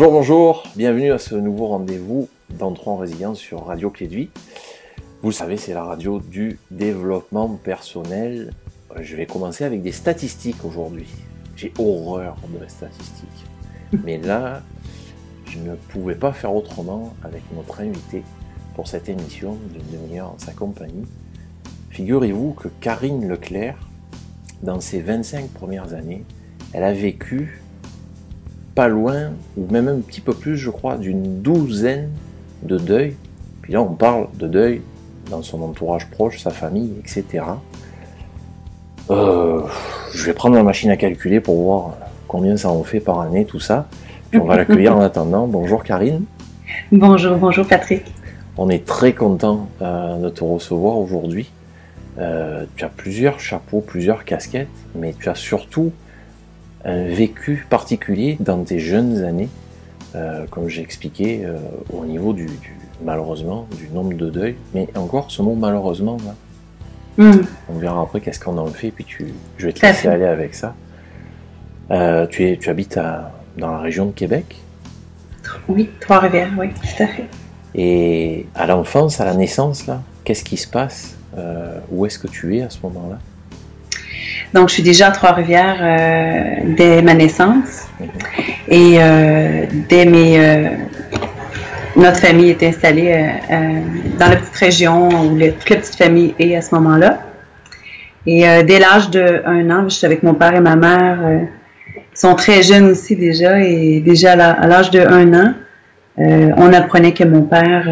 Bonjour, bonjour, bienvenue à ce nouveau rendez-vous d'Entrons en Résilience sur Radio Clé de Vie. Vous le savez, c'est la radio du développement personnel. Je vais commencer avec des statistiques aujourd'hui. J'ai horreur de la statistique. Mais là, je ne pouvais pas faire autrement avec notre invité pour cette émission d'une demi-heure en sa compagnie. Figurez-vous que Karine Leclerc, dans ses 25 premières années, elle a vécu pas loin, ou même un petit peu plus, je crois, d'une douzaine de deuils. Puis là, on parle de deuil dans son entourage proche, sa famille, etc. Je vais prendre ma machine à calculer pour voir combien ça en fait par année, tout ça. Puis on va l'accueillir en attendant. Bonjour Karine. Bonjour, bonjour Patrick. On est très content de te recevoir aujourd'hui. Tu as plusieurs chapeaux, plusieurs casquettes, mais tu as surtout un vécu particulier dans tes jeunes années, comme j'ai expliqué, au niveau malheureusement, du nombre de deuils. Mais encore, ce mot malheureusement, là, on verra après qu'est-ce qu'on en fait, puis je vais te laisser aller avec ça. Tu habites dans la région de Québec? Oui, Trois-Rivières, oui, tout à fait. Et à l'enfance, à la naissance, là, qu'est-ce qui se passe? Où est-ce que tu es à ce moment-là? Donc, je suis déjà à Trois-Rivières dès ma naissance. Et notre famille est installée dans la petite région où toute la petite famille est à ce moment-là. Et dès l'âge de 1 an, je suis avec mon père et ma mère. Ils sont très jeunes aussi déjà. Et déjà à l'âge de 1 an, on apprenait que mon père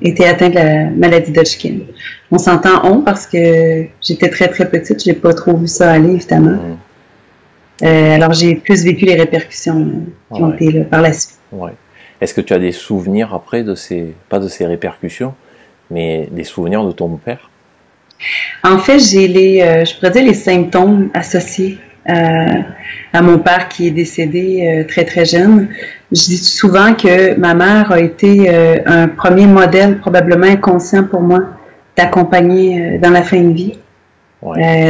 était atteint de la maladie d'Hodgkin. On s'entend parce que j'étais très très petite, je n'ai pas trop vu ça aller évidemment. Alors j'ai plus vécu les répercussions qui ont été là, par la suite. Ouais. Est-ce que tu as des souvenirs après pas de ces répercussions, mais des souvenirs de ton père? En fait, j'ai je pourrais dire les symptômes associés à mon père qui est décédé très très jeune. Je dis souvent que ma mère a été un premier modèle probablement inconscient pour moi d'accompagner dans la fin de vie,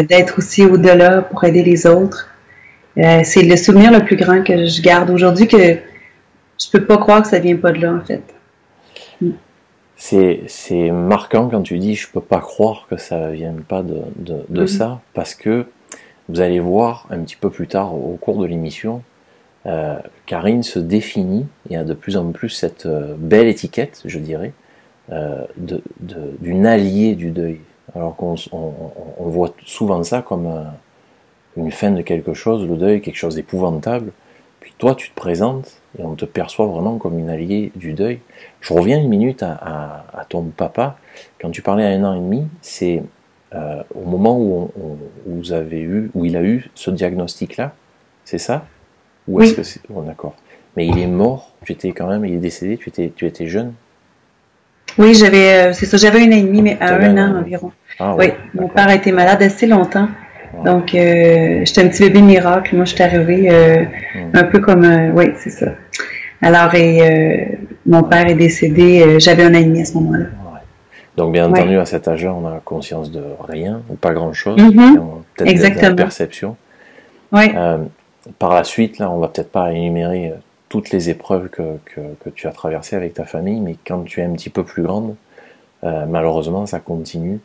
d'être aussi au-delà pour aider les autres. C'est le souvenir le plus grand que je garde aujourd'hui, que je peux pas croire que ça vient pas de là en fait. C'est marquant quand tu dis je peux pas croire que ça vienne pas de ça, parce que vous allez voir un petit peu plus tard au cours de l'émission, Karine se définit et a de plus en plus cette belle étiquette, je dirais, d'une alliée du deuil. Alors qu'on voit souvent ça comme une fin de quelque chose, le deuil, quelque chose d'épouvantable. Puis toi, tu te présentes et on te perçoit vraiment comme une alliée du deuil. Je reviens une minute à ton papa. Quand tu parlais à 1 an et demi, c'est au moment où il a eu ce diagnostic-là, c'est ça? Ou est-ce que c'est... Oh, d'accord. Mais il est mort, il est décédé, tu étais jeune? Oui, c'est ça, j'avais 1 an et demi, mais à 1 an environ. Ah, oui, mon père a été malade assez longtemps. Ouais. Donc, j'étais un petit bébé miracle. Moi, je suis arrivée un peu comme... oui, c'est ça. Alors, mon père est décédé, j'avais 1 an et demi à ce moment-là. Donc, bien entendu, à cet âge-là, on a conscience de rien, ou pas grand-chose, peut-être de la perception. Oui. Par la suite, là, on va peut-être pas énumérer toutes les épreuves que tu as traversées avec ta famille, mais quand tu es un petit peu plus grande, malheureusement, ça continue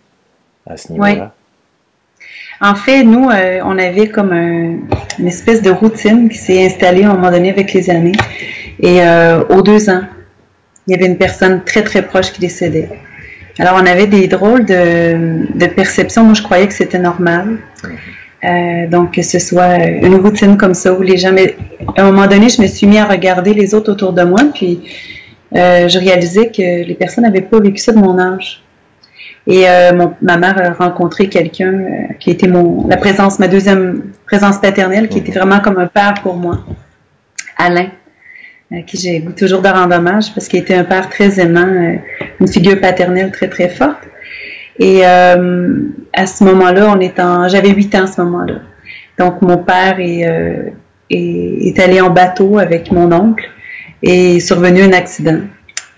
à ce niveau-là. Oui. En fait, nous, on avait comme une espèce de routine qui s'est installée à un moment donné avec les années. Et aux 2 ans, il y avait une personne très très proche qui décédait. Alors, on avait des drôles de perception. Moi, je croyais que c'était normal. Donc, que ce soit une routine comme ça où les gens... Mais à un moment donné, je me suis mis à regarder les autres autour de moi, puis je réalisais que les personnes n'avaient pas vécu ça de mon âge. Et ma mère a rencontré quelqu'un qui était ma deuxième présence paternelle, qui était vraiment comme un père pour moi, Alain, à qui j'ai toujours de rendre hommage parce qu'il était un père très aimant, une figure paternelle très très forte. Et à ce moment-là, j'avais 8 ans à ce moment-là. Donc mon père est allé en bateau avec mon oncle et est survenu un accident.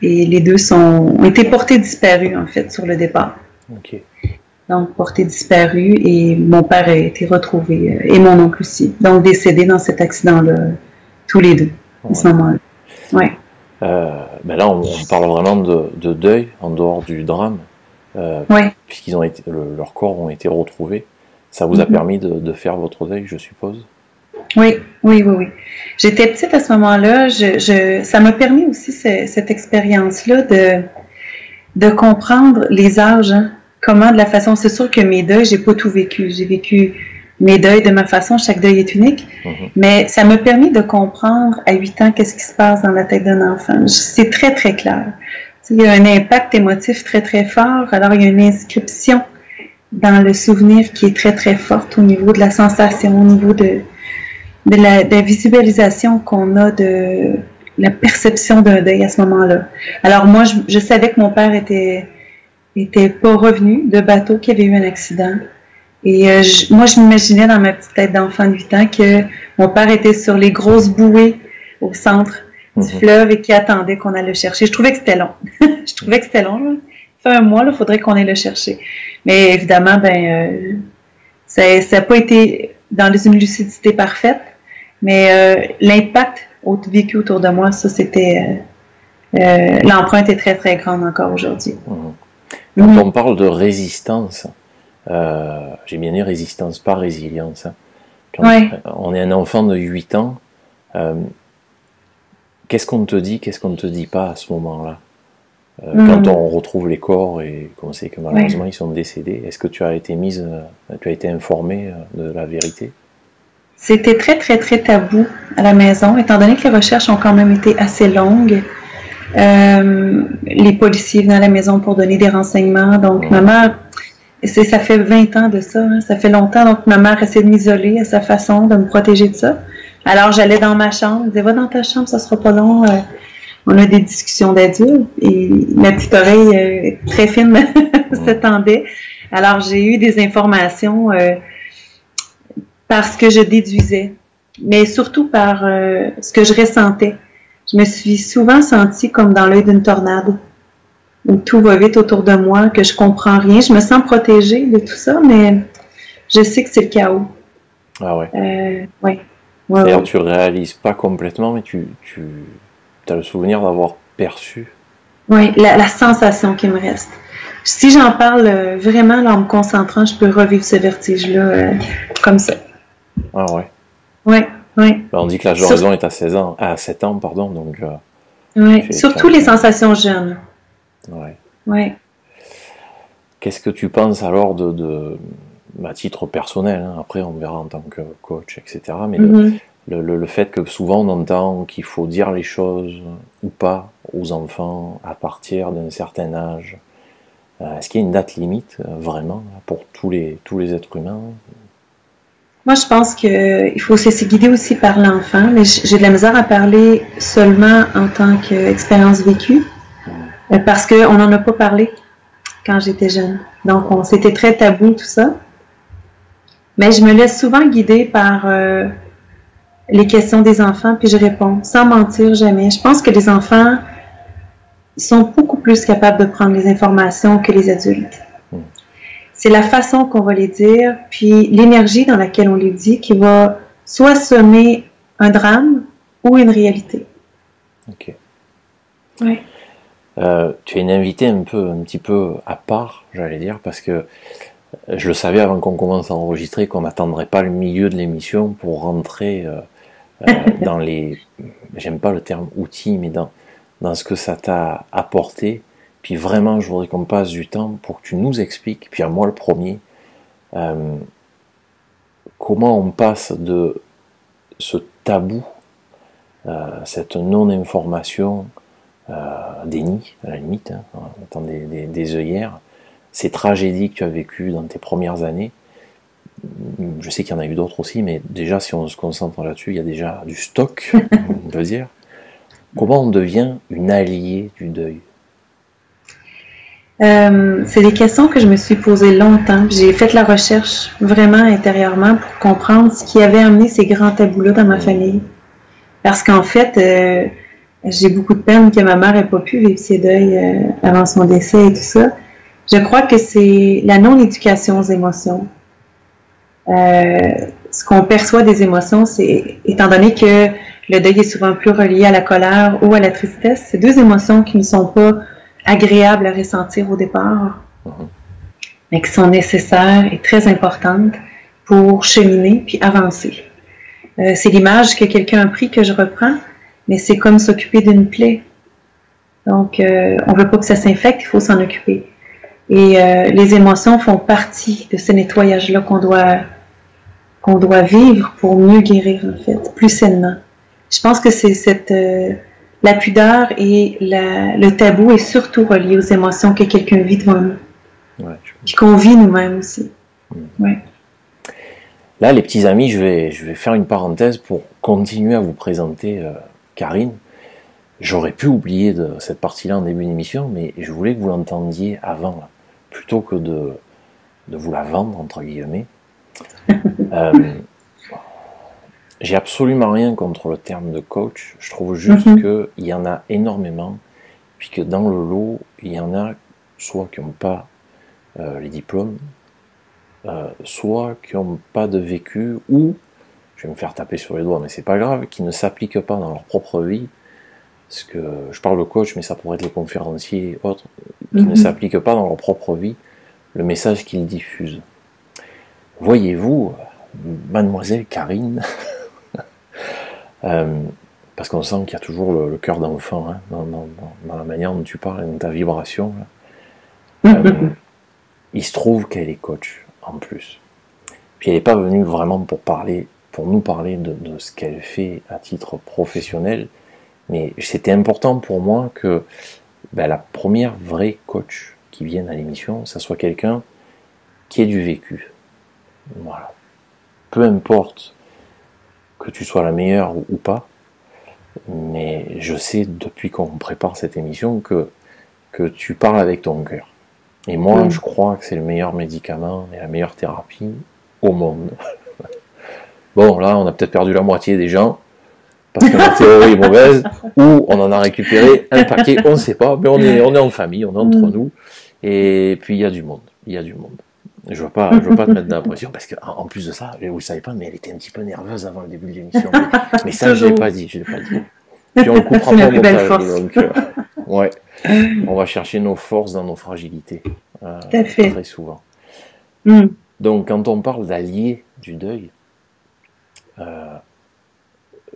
Et les deux ont été portés disparus en fait sur le départ. Okay. Donc portés disparus et mon père a été retrouvé et mon oncle aussi. Donc décédés dans cet accident-là, tous les deux, à ce moment-là. Ouais. Ben là, on parle vraiment de deuil en dehors du drame, Ouais. puisqu'ils ont été, leurs corps ont été retrouvés. Ça vous a permis de faire votre deuil, je suppose? Oui, oui, oui, oui. J'étais petite à ce moment-là. Ça m'a permis aussi cette expérience-là de comprendre les âges, hein. Comment, de la façon, c'est sûr que mes deuils, j'ai pas tout vécu. J'ai vécu mes deuils de ma façon, chaque deuil est unique, mais ça m'a permis de comprendre à 8 ans qu'est-ce qui se passe dans la tête d'un enfant. C'est très, très clair. Il y a un impact émotif très, très fort, alors il y a une inscription dans le souvenir qui est très, très forte au niveau de la sensation, au niveau de la visualisation qu'on a de la perception d'un deuil à ce moment-là. Alors moi, je savais que mon père était pas revenu de bateau, qu'il y avait eu un accident. Et moi, je m'imaginais dans ma petite tête d'enfant de 8 ans que mon père était sur les grosses bouées au centre du fleuve et qui attendait qu'on aille le chercher. Je trouvais que c'était long. Je trouvais que c'était long. Là. Ça fait un mois, il faudrait qu'on aille le chercher. Mais évidemment, ça n'a pas été dans une lucidité parfaite. Mais l'impact vécu autour de moi, ça, c'était... l'empreinte est très, très grande encore aujourd'hui. Quand on parle de résistance, j'ai bien dit résistance, pas résilience. Hein. Quand on est un enfant de 8 ans, qu'est-ce qu'on te dit, qu'est-ce qu'on ne te dit pas à ce moment-là? Quand on retrouve les corps et qu'on sait que malheureusement ils sont décédés, est-ce que tu as été informée de la vérité? C'était très, très, très tabou à la maison, étant donné que les recherches ont quand même été assez longues. Les policiers venaient à la maison pour donner des renseignements. Donc, ma mère, ça fait 20 ans de ça, hein, ça fait longtemps. Donc, ma mère essayait de m'isoler à sa façon, de me protéger de ça. Alors, j'allais dans ma chambre, je disais, va dans ta chambre, ça sera pas long. On a des discussions d'adultes et ma petite oreille très fine se tendait. Alors, j'ai eu des informations par ce que je déduisais, mais surtout par ce que je ressentais. Je me suis souvent sentie comme dans l'œil d'une tornade, où tout va vite autour de moi, que je comprends rien. Je me sens protégée de tout ça, mais je sais que c'est le chaos. Ah ouais. Ouais. C'est-à-dire tu réalises pas complètement, mais tu as le souvenir d'avoir perçu. Oui, la sensation qui me reste. Si j'en parle vraiment là, en me concentrant, je peux revivre ce vertige-là comme ça. Ah ouais. Oui, oui. Ben, on dit que l'âge de raison est à 7 ans, pardon, donc... oui, surtout les sensations jeunes. Ouais. Oui. Qu'est-ce que tu penses alors à titre personnel, hein, après on verra en tant que coach, etc., mais le fait que souvent on entend qu'il faut dire les choses ou pas aux enfants à partir d'un certain âge, est-ce qu'il y a une date limite vraiment pour tous les êtres humains? Moi, je pense qu'il faut se laisser guider aussi par l'enfant, mais j'ai de la misère à parler seulement en tant qu'expérience vécue, parce qu'on n'en a pas parlé quand j'étais jeune. Donc, c'était très tabou, tout ça. Mais je me laisse souvent guider par les questions des enfants, puis je réponds, sans mentir jamais. Je pense que les enfants sont beaucoup plus capables de prendre les informations que les adultes. C'est la façon qu'on va les dire, puis l'énergie dans laquelle on les dit qui va soit semer un drame ou une réalité. Ok. Oui. Tu es une invitée un petit peu à part, j'allais dire, parce que je le savais avant qu'on commence à enregistrer qu'on n'attendrait pas le milieu de l'émission pour rentrer dans les... J'aime pas le terme outils, mais dans ce que ça t'a apporté. Puis vraiment, je voudrais qu'on passe du temps pour que tu nous expliques, puis à moi le premier, comment on passe de ce tabou, cette non-information, déni, à la limite, hein, en étant des œillères, ces tragédies que tu as vécues dans tes premières années. Je sais qu'il y en a eu d'autres aussi, mais déjà, si on se concentre là-dessus, il y a déjà du stock, on peut dire. Comment on devient une alliée du deuil? C'est des questions que je me suis posées longtemps. J'ai fait la recherche vraiment intérieurement pour comprendre ce qui avait amené ces grands tabous-là dans ma famille. Parce qu'en fait, j'ai beaucoup de peine que ma mère n'ait pas pu vivre ses deuils avant son décès et tout ça. Je crois que c'est la non-éducation aux émotions. Ce qu'on perçoit des émotions, c'est, étant donné que le deuil est souvent plus relié à la colère ou à la tristesse. C'est deux émotions qui ne sont pas agréables à ressentir au départ, mais qui sont nécessaires et très importantes pour cheminer puis avancer. C'est l'image que quelqu'un a pris que je reprends, mais c'est comme s'occuper d'une plaie. Donc, on veut pas que ça s'infecte, il faut s'en occuper. Et les émotions font partie de ce nettoyage-là qu'on doit vivre pour mieux guérir, en fait, plus sainement. Je pense que c'est la pudeur et le tabou est surtout relié aux émotions que quelqu'un vit devant nous. Ouais, puis qu'on vit nous-mêmes aussi. Ouais. Là, les petits amis, je vais faire une parenthèse pour continuer à vous présenter Karine. J'aurais pu oublier de cette partie-là en début d'émission, mais je voulais que vous l'entendiez avant, là, plutôt que de vous la vendre, entre guillemets. J'ai absolument rien contre le terme de coach. Je trouve juste qu'il y en a énormément, puis que dans le lot, il y en a soit qui n'ont pas les diplômes, soit qui n'ont pas de vécu, ou, je vais me faire taper sur les doigts, mais c'est pas grave, qui ne s'appliquent pas dans leur propre vie. Parce que je parle de coach, mais ça pourrait être les conférenciers et autres, qui ne s'appliquent pas dans leur propre vie le message qu'ils diffusent. Voyez-vous, mademoiselle Karine, parce qu'on sent qu'il y a toujours le cœur d'enfant hein, dans la manière dont tu parles, dans ta vibration. Il se trouve qu'elle est coach, en plus. Puis elle n'est pas venue vraiment pour nous parler de ce qu'elle fait à titre professionnel, mais c'était important pour moi que la première vraie coach qui vienne à l'émission, ça soit quelqu'un qui ait du vécu. Voilà. Peu importe que tu sois la meilleure ou pas, mais je sais depuis qu'on prépare cette émission que tu parles avec ton cœur. Et moi, je crois que c'est le meilleur médicament et la meilleure thérapie au monde. Bon, là, on a peut-être perdu la moitié des gens, parce que la théorie est mauvaise, ou on en a récupéré un paquet, on ne sait pas, mais on est en famille, on est entre nous, et puis il y a du monde, Je veux pas te mettre dans la pression, parce qu'en plus de ça, vous le savez pas, mais elle était un petit peu nerveuse avant le début de l'émission, mais ça, je l'ai pas dit. Puis on le coupera pas au montage, donc, ouais, on va chercher nos forces dans nos fragilités, très souvent. Donc quand on parle d'alliés du deuil,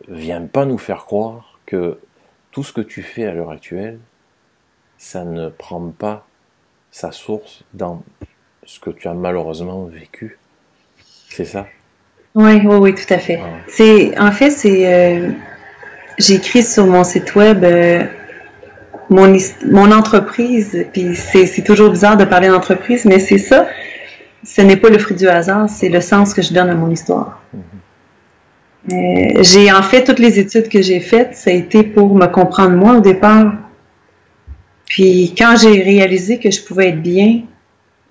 viens pas nous faire croire que tout ce que tu fais à l'heure actuelle, ça ne prend pas sa source dans ce que tu as malheureusement vécu. C'est ça? Oui, tout à fait. J'ai écrit sur mon site web mon entreprise, puis c'est toujours bizarre de parler d'entreprise, mais c'est ça. Ce n'est pas le fruit du hasard, c'est le sens que je donne à mon histoire. J'ai en fait toutes les études que j'ai faites, ça a été pour me comprendre moi au départ. Puis quand j'ai réalisé que je pouvais être bien,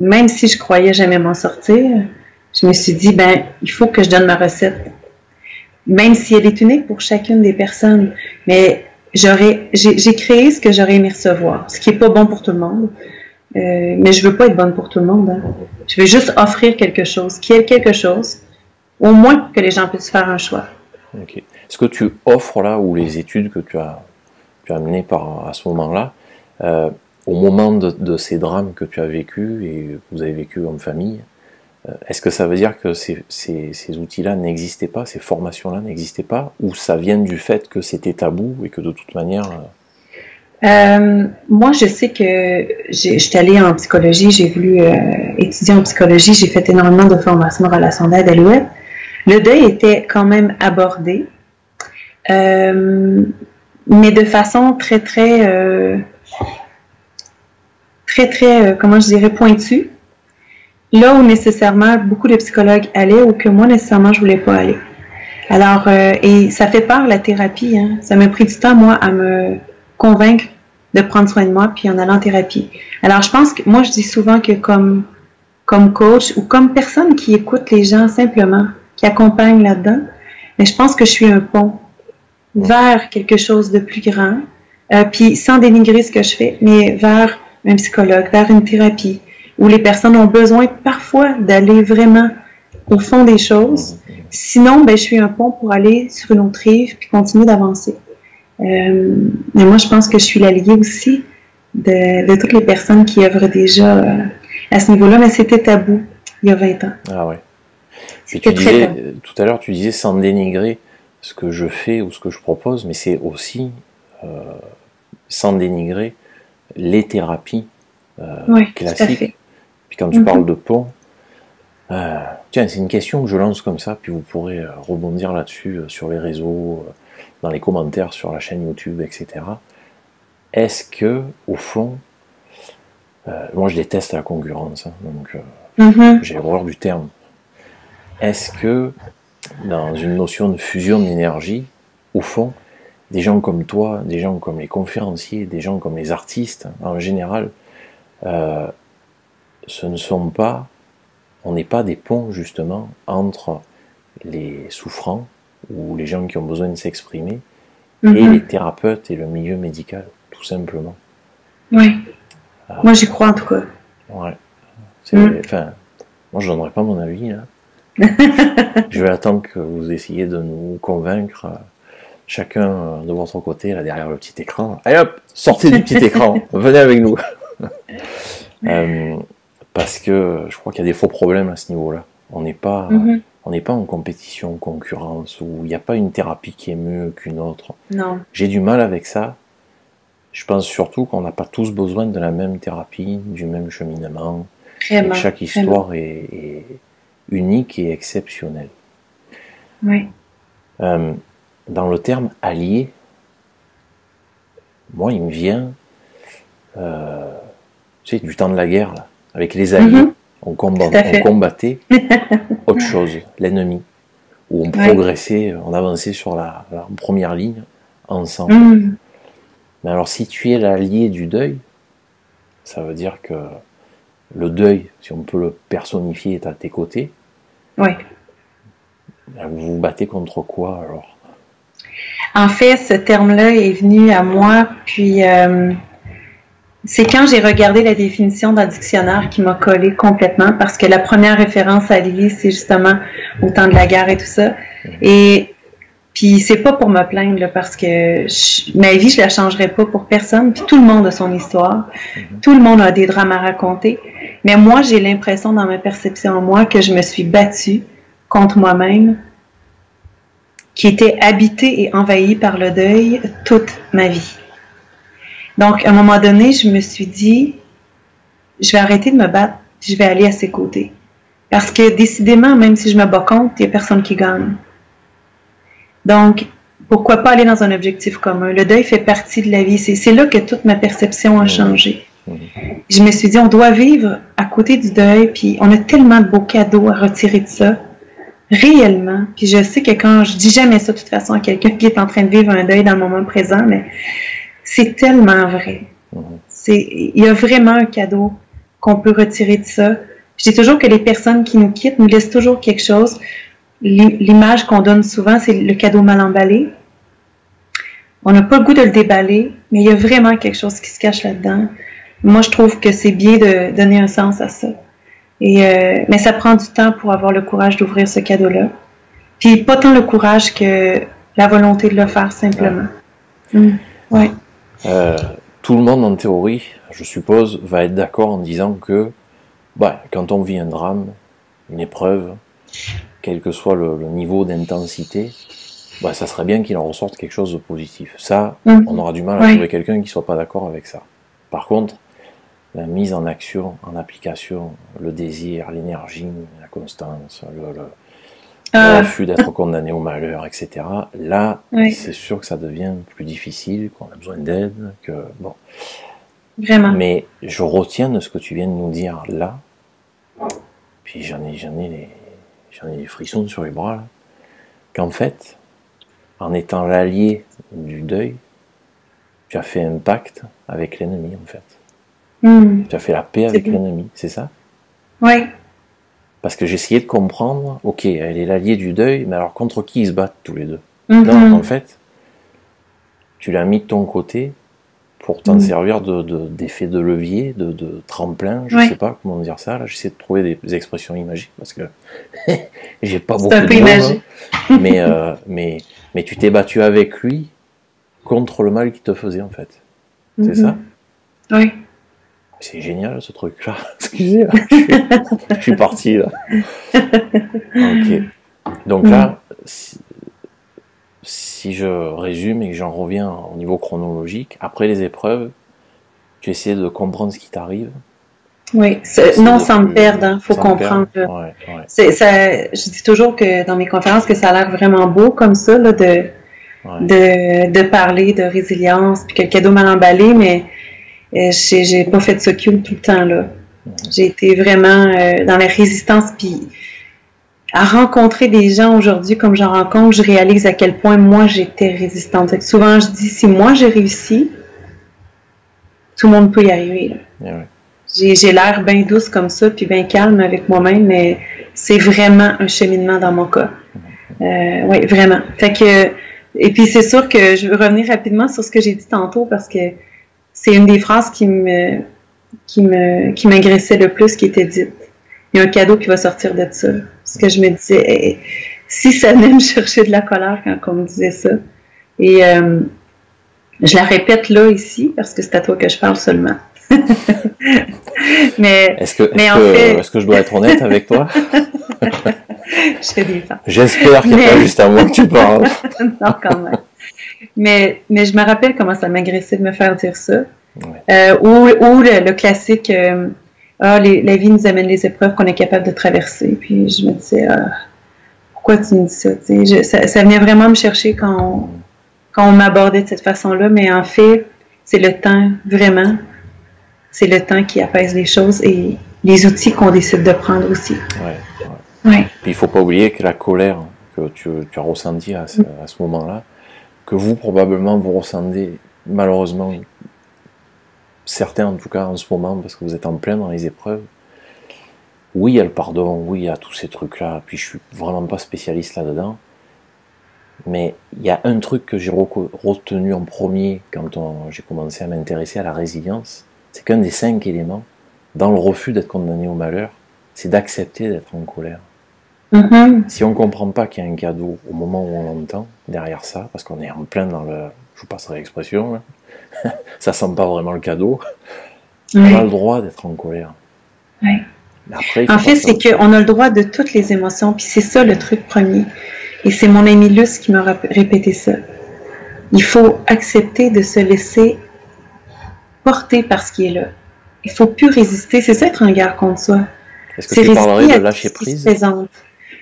même si je croyais jamais m'en sortir, je me suis dit il faut que je donne ma recette, même si elle est unique pour chacune des personnes. Mais j'ai créé ce que j'aurais aimé recevoir, ce qui est pas bon pour tout le monde. Mais je veux pas être bonne pour tout le monde. Hein. Je veux juste offrir quelque chose, au moins que les gens puissent faire un choix. Okay. Ce que tu offres là, ou les études que tu as menées à ce moment-là, au moment de ces drames que tu as vécus et que vous avez vécu en famille, est-ce que ça veut dire que ces outils-là n'existaient pas, ces formations-là n'existaient pas, ou ça vient du fait que c'était tabou et que de toute manière... Moi, je sais que j'étais allée en psychologie, j'ai voulu étudier en psychologie, j'ai fait énormément de formations de relations d'aide à l'UEP. Le deuil était quand même abordé, mais de façon très, comment je dirais, pointue. Là où nécessairement beaucoup de psychologues allaient ou que moi nécessairement je voulais pas aller. Alors, et ça fait peur la thérapie, hein. Ça m'a pris du temps, moi, à me convaincre de prendre soin de moi puis en allant en thérapie. Alors, je pense que moi, je dis souvent que comme coach ou comme personne qui écoute les gens simplement, qui accompagne là-dedans, mais je pense que je suis un pont vers quelque chose de plus grand, puis sans dénigrer ce que je fais, mais vers un psychologue, vers une thérapie, où les personnes ont besoin parfois d'aller vraiment au fond des choses. Sinon, ben, je suis un pont pour aller sur une autre rive puis continuer d'avancer. Mais moi, je pense que je suis l'allié aussi de toutes les personnes qui œuvrent déjà à ce niveau-là, mais c'était tabou il y a 20 ans. Ah ouais. Et tu disais, tout à l'heure, tu disais sans dénigrer ce que je fais ou ce que je propose, mais c'est aussi sans dénigrer les thérapies classiques. Puis quand tu parles de pont, tiens, c'est une question que je lance comme ça, puis vous pourrez rebondir là-dessus sur les réseaux, dans les commentaires sur la chaîne YouTube, etc. Est-ce que, au fond, moi je déteste la concurrence, hein, donc j'ai horreur du terme. Est-ce que, dans une notion de fusion d'énergie, au fond, des gens comme toi, des gens comme les conférenciers, des gens comme les artistes, en général, ce ne sont pas, on n'est pas des ponts justement entre les souffrants ou les gens qui ont besoin de s'exprimer et les thérapeutes et le milieu médical, tout simplement. Oui. Moi j'y crois en tout cas. Ouais. Enfin, moi je donnerai pas mon avis là. Je vais attendre que vous essayiez de nous convaincre, chacun de votre côté, là derrière le petit écran. Allez hop, sortez du petit écran, venez avec nous. Parce que je crois qu'il y a des faux problèmes à ce niveau-là. On n'est pas en compétition, concurrence, où il n'y a pas une thérapie qui est mieux qu'une autre. Non. J'ai du mal avec ça. Je pense surtout qu'on n'a pas tous besoin de la même thérapie, du même cheminement. Vraiment, chaque histoire est unique et exceptionnelle. Oui. Dans le terme allié, moi il me vient tu sais, du temps de la guerre, là, avec les alliés, on combattait autre chose, l'ennemi, où on progressait, on avançait sur la première ligne ensemble. Mais alors si tu es l'allié du deuil, ça veut dire que le deuil, si on peut le personnifier, est à tes côtés. Oui. Vous vous battez contre quoi alors? En fait, ce terme-là est venu à moi, puis c'est quand j'ai regardé la définition dans le dictionnaire qui m'a collé complètement, parce que la première référence à allié, c'est justement au temps de la guerre et tout ça. Et puis c'est pas pour me plaindre, là, parce que ma vie, je la changerais pas pour personne. Puis tout le monde a son histoire. Tout le monde a des drames à raconter. Mais moi, j'ai l'impression dans ma perception, moi, que je me suis battue contre moi-même, qui était habitée et envahie par le deuil toute ma vie. Donc, à un moment donné, je me suis dit, je vais arrêter de me battre, je vais aller à ses côtés. Parce que décidément, même si je me bats contre, il n'y a personne qui gagne. Donc, pourquoi pas aller dans un objectif commun? Le deuil fait partie de la vie. C'est là que toute ma perception a changé. Je me suis dit, on doit vivre à côté du deuil, puis on a tellement de beaux cadeaux à retirer de ça, réellement. Puis je sais que quand je dis jamais ça de toute façon à quelqu'un qui est en train de vivre un deuil dans le moment présent, mais c'est tellement vrai. Il y a vraiment un cadeau qu'on peut retirer de ça. Je dis toujours que les personnes qui nous quittent nous laissent toujours quelque chose. L'image qu'on donne souvent, c'est le cadeau mal emballé. On n'a pas le goût de le déballer, mais il y a vraiment quelque chose qui se cache là-dedans. Moi, je trouve que c'est bien de donner un sens à ça. Mais ça prend du temps pour avoir le courage d'ouvrir ce cadeau-là. Puis pas tant le courage que la volonté de le faire simplement. Ouais. Tout le monde, en théorie, je suppose, va être d'accord en disant que quand on vit un drame, une épreuve, quel que soit le niveau d'intensité, ça serait bien qu'il en ressorte quelque chose de positif. Ça, on aura du mal à trouver quelqu'un qui ne soit pas d'accord avec ça. Par contre, la mise en action, en application, le désir, l'énergie, la constance, le refus d'être condamné au malheur, etc. Là, c'est sûr que ça devient plus difficile, qu'on a besoin d'aide, que bon. Vraiment. Mais je retiens de ce que tu viens de nous dire là, puis j'en ai des frissons sur les bras là, qu'en fait, en étant l'allié du deuil, tu as fait un pacte avec l'ennemi en fait. Tu as fait la paix avec l'ennemi, c'est ça? Oui. Parce que j'essayais de comprendre, ok, elle est l'alliée du deuil, mais alors contre qui ils se battent tous les deux? Non, en fait, tu l'as mis de ton côté pour t'en servir d'effet de levier, de tremplin, je sais pas comment dire ça, là j'essaie de trouver des expressions imagiques, parce que j'ai pas beaucoup de mots, hein. mais tu t'es battu avec lui contre le mal qu'il te faisait, en fait. C'est ça? Oui. C'est génial, ce truc-là. Excusez, je suis parti, là. Ok. Donc là, si je résume et que j'en reviens au niveau chronologique, après les épreuves, tu essaies de comprendre ce qui t'arrive. Oui, non, sans me perdre, hein, faut comprendre. Ouais. Je dis toujours que dans mes conférences que ça a l'air vraiment beau comme ça, là, de parler de résilience, puis que le cadeau mal emballé, mais j'ai pas fait de ce cube tout le temps, là. J'ai été vraiment dans la résistance, puis à rencontrer des gens aujourd'hui comme j'en rencontre, je réalise à quel point moi j'étais résistante. Fait que souvent je dis, si moi j'ai réussi, tout le monde peut y arriver, là. J'ai l'air bien douce comme ça, puis bien calme avec moi-même, mais c'est vraiment un cheminement dans mon cas. Oui, vraiment. Fait que, et puis c'est sûr que je veux revenir rapidement sur ce que j'ai dit tantôt, parce que c'est une des phrases qui m'agressait le plus qui était dite. Il y a un cadeau qui va sortir de ça. Parce que je me disais, si ça venait me chercher de la colère quand on me disait ça. Et je la répète là, ici, parce que c'est à toi que je parle seulement. mais est-ce que je dois être honnête avec toi? Je fais des temps. J'espère qu'il n'y a pas juste à moi que tu parles. Non, quand même. Mais je me rappelle comment ça m'agressait de me faire dire ça. Ou le classique, la vie nous amène les épreuves qu'on est capable de traverser. Puis je me disais, pourquoi tu me dis ça? Ça venait vraiment me chercher quand on m'abordait de cette façon-là. Mais en fait, c'est le temps, vraiment. C'est le temps qui apaise les choses et les outils qu'on décide de prendre aussi. Ouais. Puis il ne faut pas oublier que la colère que tu as ressentie à ce moment-là, que vous, probablement, vous ressentez, malheureusement, certains en tout cas en ce moment, parce que vous êtes en plein dans les épreuves. Oui, il y a le pardon, oui, il y a tous ces trucs-là, puis je suis vraiment pas spécialiste là-dedans. Mais il y a un truc que j'ai retenu en premier quand j'ai commencé à m'intéresser à la résilience, c'est qu'un des 5 éléments, dans le refus d'être condamné au malheur, c'est d'accepter d'être en colère. Si on ne comprend pas qu'il y a un cadeau au moment où on l'entend, derrière ça, parce qu'on est en plein dans le... Je vous passerai l'expression, ça sent pas vraiment le cadeau, on a le droit d'être en colère. Après, en fait, c'est qu'on a le droit de toutes les émotions, puis c'est ça le truc premier. Et c'est mon ami Luce qui m'a répété ça. Il faut accepter de se laisser porter par ce qui est là. Il ne faut plus résister. C'est ça être en guerre contre soi. Est-ce que tu parlerais de lâcher prise?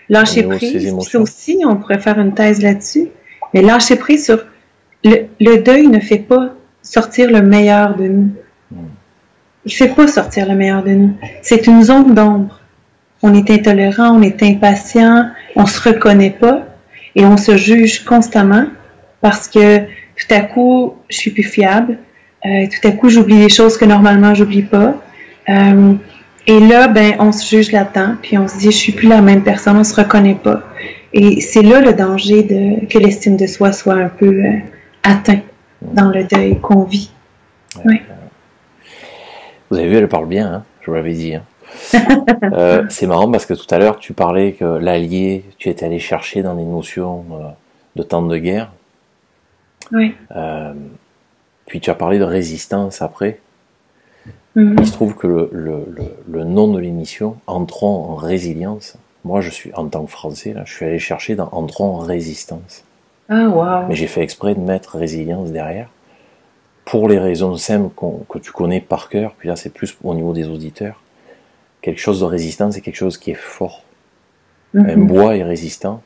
Lâcher prise, ça aussi, on pourrait faire une thèse là-dessus. Mais lâcher prise sur... Le deuil ne fait pas sortir le meilleur de nous. Il ne fait pas sortir le meilleur de nous. C'est une zone d'ombre. On est intolérant, on est impatient, on ne se reconnaît pas et on se juge constamment parce que tout à coup, je suis plus fiable. Tout à coup, j'oublie des choses que normalement, j'oublie pas. Et là, on se juge là-dedans, puis on se dit, je suis plus la même personne, on se reconnaît pas. Et c'est là le danger que l'estime de soi soit un peu atteint dans le deuil qu'on vit. Vous avez vu, elle parle bien, hein, je vous l'avais dit. C'est marrant parce que tout à l'heure, tu parlais que l'allié, tu étais allé chercher dans des notions de temps de guerre. Puis tu as parlé de résistance après. Il se trouve que le nom de l'émission, Entrons en résilience, moi je suis, en tant que Français, là, je suis allé chercher dans Entrons en résistance. Mais j'ai fait exprès de mettre résilience derrière, pour les raisons simples que tu connais par cœur, puis là c'est plus au niveau des auditeurs. Quelque chose de résistant, c'est quelque chose qui est fort. Un bois est résistant,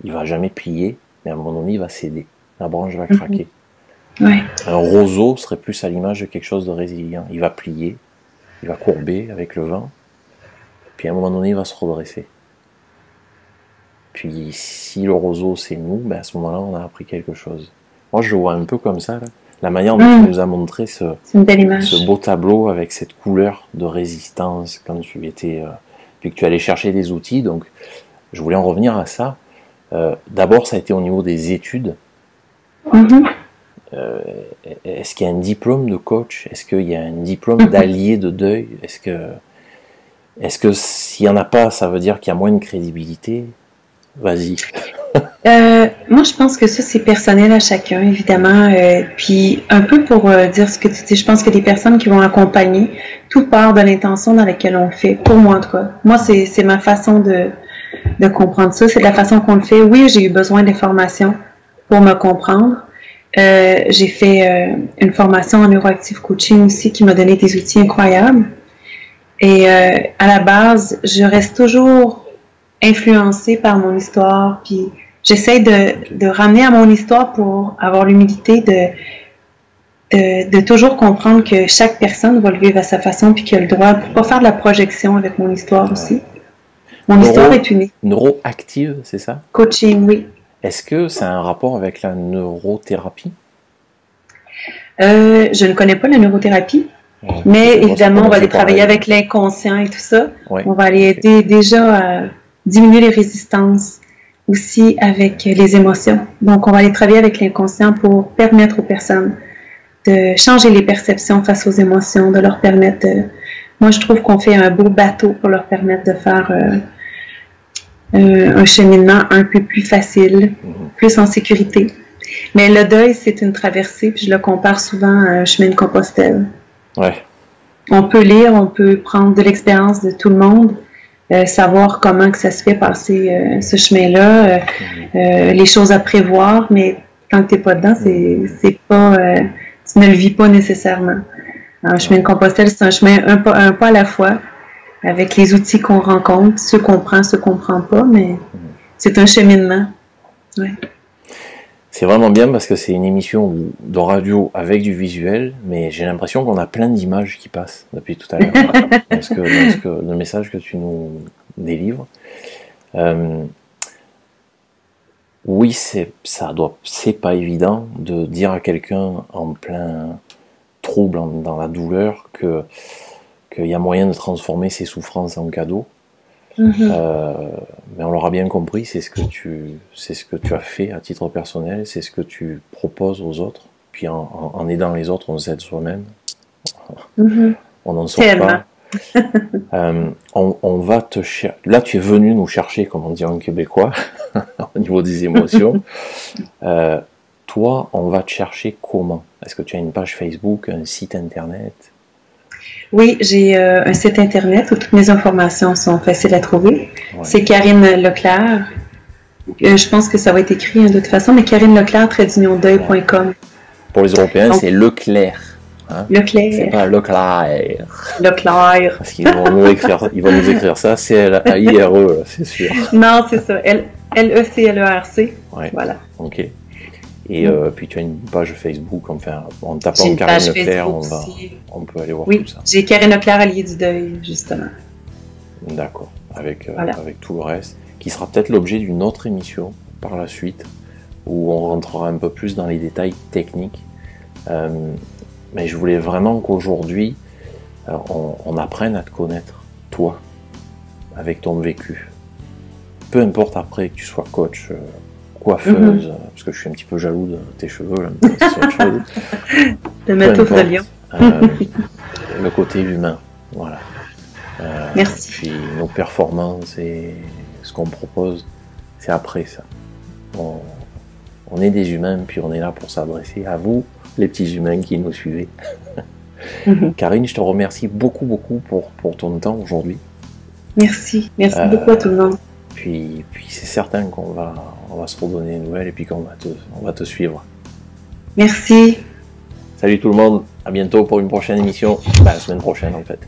il va jamais plier, mais à un moment donné il va céder, la branche va craquer. Un roseau serait plus à l'image de quelque chose de résilient. Il va plier, il va courber avec le vent, puis à un moment donné, il va se redresser. Puis si le roseau, c'est nous, à ce moment-là, on a appris quelque chose. Moi, je le vois un peu comme ça, là. La manière dont tu nous as montré ce beau tableau avec cette couleur de résistance quand tu étais... puis que tu allais chercher des outils, donc je voulais en revenir à ça. D'abord, ça a été au niveau des études. est-ce qu'il y a un diplôme de coach? Est-ce qu'il y a un diplôme d'allié de deuil? Est-ce que s'il n'y en a pas, ça veut dire qu'il y a moins de crédibilité? Vas-y. Moi, je pense que ça, c'est personnel à chacun, évidemment. Puis, un peu pour dire ce que tu dis, je pense que des personnes qui vont accompagner, tout part de l'intention dans laquelle on le fait. Pour moi, en tout cas. Moi, c'est ma façon de comprendre ça. C'est de la façon qu'on le fait. Oui, j'ai eu besoin d'informations pour me comprendre. J'ai fait une formation en neuroactive coaching aussi qui m'a donné des outils incroyables. Et à la base, je reste toujours influencée par mon histoire, puis j'essaie de ramener à mon histoire pour avoir l'humilité de toujours comprendre que chaque personne va le vivre à sa façon, puis qu'il a le droit, pour pas faire de la projection avec mon histoire aussi. Mon histoire est unique. Neuroactive, c'est ça? Coaching, oui. Est-ce que ça a un rapport avec la neurothérapie? Je ne connais pas la neurothérapie. Mais évidemment, on va aller travailler avec l'inconscient et tout ça. Ouais, on va aller aider déjà à diminuer les résistances, aussi avec les émotions. Donc, on va aller travailler avec l'inconscient pour permettre aux personnes de changer les perceptions face aux émotions, de leur permettre de... Moi, je trouve qu'on fait un beau bateau pour leur permettre de faire un cheminement un peu plus facile, plus en sécurité. Mais le deuil, c'est une traversée, puis je le compare souvent à un chemin de Compostelle. Ouais. On peut lire, on peut prendre de l'expérience de tout le monde, savoir comment que ça se fait passer ce chemin-là, les choses à prévoir, mais tant que tu n'es pas dedans, c'est pas, tu ne le vis pas nécessairement. Un chemin de Compostelle, c'est un chemin un pas à la fois, avec les outils qu'on rencontre, ceux qu'on prend, ceux qu'on ne prend pas, mais c'est un cheminement. Ouais. C'est vraiment bien parce que c'est une émission de radio avec du visuel, mais j'ai l'impression qu'on a plein d'images qui passent depuis tout à l'heure dans le message que tu nous délivres. Oui, c'est pas évident de dire à quelqu'un en plein trouble, dans la douleur, qu'il y a moyen de transformer ses souffrances en cadeaux. Mais on l'aura bien compris, c'est ce que tu as fait à titre personnel, c'est ce que tu proposes aux autres, puis en aidant les autres, on s'aide soi-même, on n'en sort pas. On va te chercher. Là, tu es venu nous chercher, comme on dit en québécois, au niveau des émotions. Toi, on va te chercher comment? Est-ce que tu as une page Facebook, un site internet? Oui, j'ai un site internet où toutes mes informations sont faciles à trouver. Ouais. C'est Karine Leclerc. Je pense que ça va être écrit de toute façon, mais Karine Leclerc, _deuil.com. Pour les Européens, c'est Leclerc. Hein? Leclerc. C'est pas Leclerc. Leclerc. Parce qu'ils vont nous écrire ça, c'est L-A-I-R-E, c'est sûr. Non, c'est ça. L-E-C-L-E-R-C. Ouais. Voilà. Ok. Et puis tu as une page Facebook, enfin, en tapant Karine Leclerc, on peut aller voir tout ça. J'ai Karine Leclerc, alliée du deuil, justement. D'accord, avec tout le reste, qui sera peut-être l'objet d'une autre émission par la suite, où on rentrera un peu plus dans les détails techniques. Mais je voulais vraiment qu'aujourd'hui, on apprenne à te connaître, toi, avec ton vécu. Peu importe après que tu sois coach, coiffeuse, parce que je suis un petit peu jaloux de tes cheveux, de mettre au lion. Le côté humain, voilà. Merci. Puis nos performances et ce qu'on propose, c'est après ça. On est des humains, puis on est là pour s'adresser à vous, les petits humains qui nous suivez. Karine, je te remercie beaucoup pour ton temps aujourd'hui. Merci beaucoup à tout le monde. Puis c'est certain qu'on va se redonner des nouvelles et puis qu'on va te suivre. Merci. Salut tout le monde, à bientôt pour une prochaine émission, la semaine prochaine en fait.